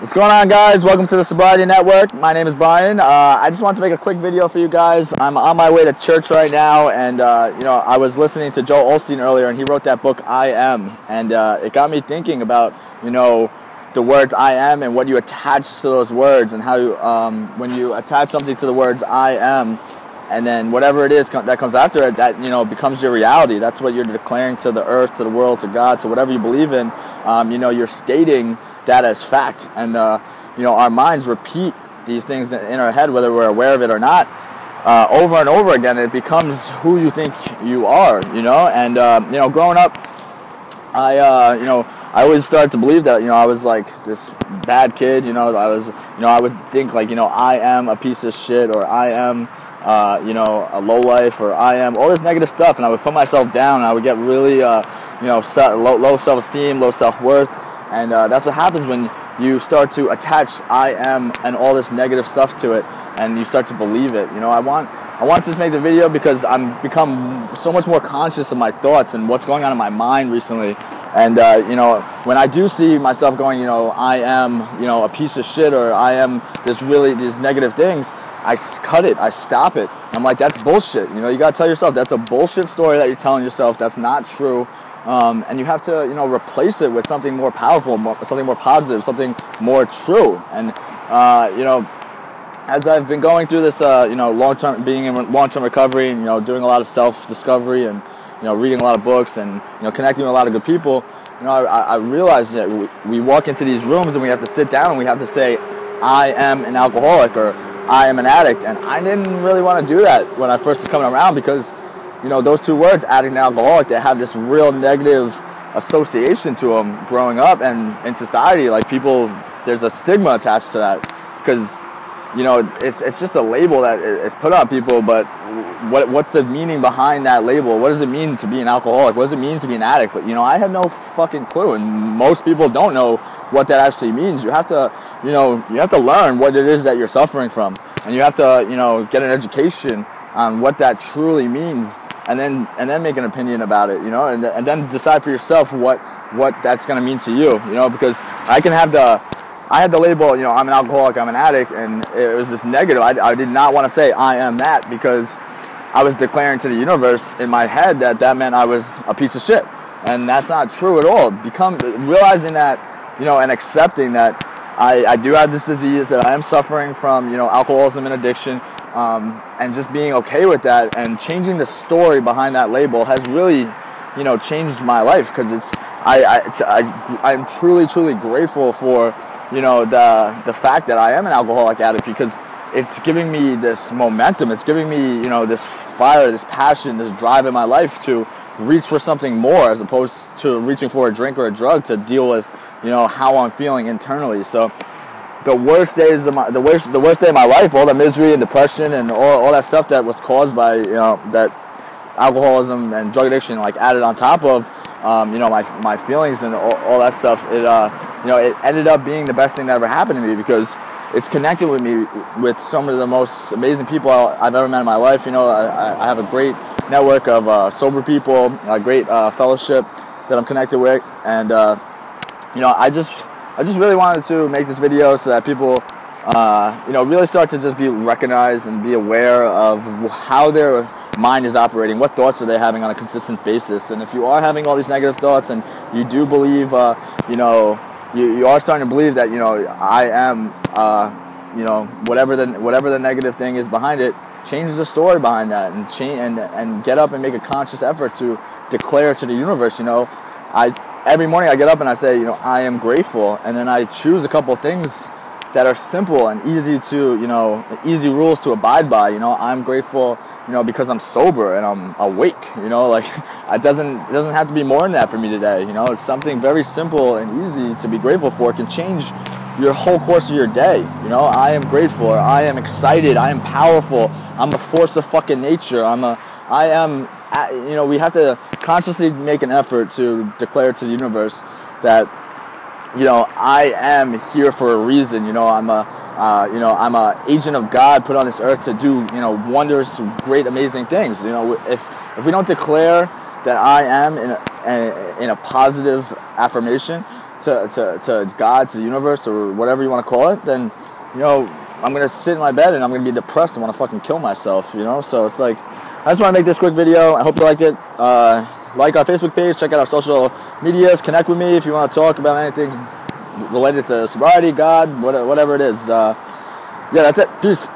What's going on, guys? Welcome to the Sobriety Network. My name is Brian. I just want to make a quick video for you guys. I'm on my way to church right now, and I was listening to Joel Osteen earlier, and he wrote that book, I Am, and it got me thinking about, the words I am and what you attach to those words, and how you, when you attach something to the words I am, and then whatever it is that comes after it, that becomes your reality. That's what you're declaring to the earth, to the world, to God, to whatever you believe in. You're stating that as fact, and our minds repeat these things in our head, whether we're aware of it or not, over and over again. It becomes who you think you are, and growing up, I always started to believe that I was like this bad kid. I would think like I am a piece of shit, or I am a lowlife, or I am all this negative stuff, and I would put myself down, and I would get really low self-esteem, low self-worth. And that's what happens when you start to attach I am and all this negative stuff to it, and you start to believe it. I want to just make the video because I'm become so much more conscious of my thoughts and what's going on in my mind recently. And when I do see myself going, I am a piece of shit, or I am these negative things, I cut it, I stop it. I'm like, that's bullshit. You gotta tell yourself that's a bullshit story that you're telling yourself. That's not true. And you have to, replace it with something more powerful, something more positive, something more true. And, as I've been going through this, being in long-term recovery, and, doing a lot of self-discovery, and, reading a lot of books, and, connecting with a lot of good people, I realized that we walk into these rooms and we have to sit down and we have to say, I am an alcoholic, or I am an addict. And I didn't really want to do that when I first was coming around, because those two words, addict and alcoholic, they have this real negative association to them growing up, and in society, like people, there's a stigma attached to that, because it's just a label that is put on people. But what's the meaning behind that label? What does it mean to be an alcoholic? What does it mean to be an addict? I had no fucking clue, and most people don't know what that actually means. You have to learn what it is that you're suffering from, and you have to get an education on what that truly means. And then make an opinion about it, and then decide for yourself what that's going to mean to you, because I had the label, I'm an alcoholic, I'm an addict, and it was this negative. I did not want to say I am that, because I was declaring to the universe in my head that meant I was a piece of shit, and that's not true at all. Realizing that, and accepting that I do have this disease, that I am suffering from, alcoholism and addiction. And just being okay with that, and changing the story behind that label has really, changed my life, because I'm truly grateful for, the fact that I am an alcoholic addict, because it's giving me this momentum. It's giving me, this fire, this passion, this drive in my life to reach for something more, as opposed to reaching for a drink or a drug to deal with, how I'm feeling internally. So the worst day of my life, all the misery and depression and all that stuff that was caused by that alcoholism and drug addiction, like added on top of my feelings and all that stuff, it ended up being the best thing that ever happened to me, because it's connected with me with some of the most amazing people I've ever met in my life. I have a great network of sober people, a great fellowship that I'm connected with, and I just really wanted to make this video so that people, really start to just be recognized and be aware of how their mind is operating, what thoughts are they having on a consistent basis. And if you are having all these negative thoughts, and you do believe, you are starting to believe that, I am, whatever the negative thing is behind it, change the story behind that, and get up and make a conscious effort to declare to the universe, every morning I get up and I say, I am grateful, and then I choose a couple of things that are simple and easy to, easy rules to abide by. I'm grateful, because I'm sober and I'm awake. It doesn't have to be more than that for me today. It's something very simple and easy to be grateful for. It can change your whole course of your day. I am grateful, or I am excited, I am powerful, I'm a force of fucking nature, we have to consciously make an effort to declare to the universe that, I am here for a reason. I'm a agent of God put on this earth to do, wonders, great, amazing things. If we don't declare that I am in a positive affirmation, to God, to the universe, or whatever you want to call it, then, you know, I'm going to sit in my bed and I'm going to be depressed and want to fucking kill myself, you know? So it's like, I just want to make this quick video. I hope you liked it. Like our Facebook page, check out our social medias, connect with me if you want to talk about anything related to sobriety, God, whatever it is. Yeah, that's it. Peace.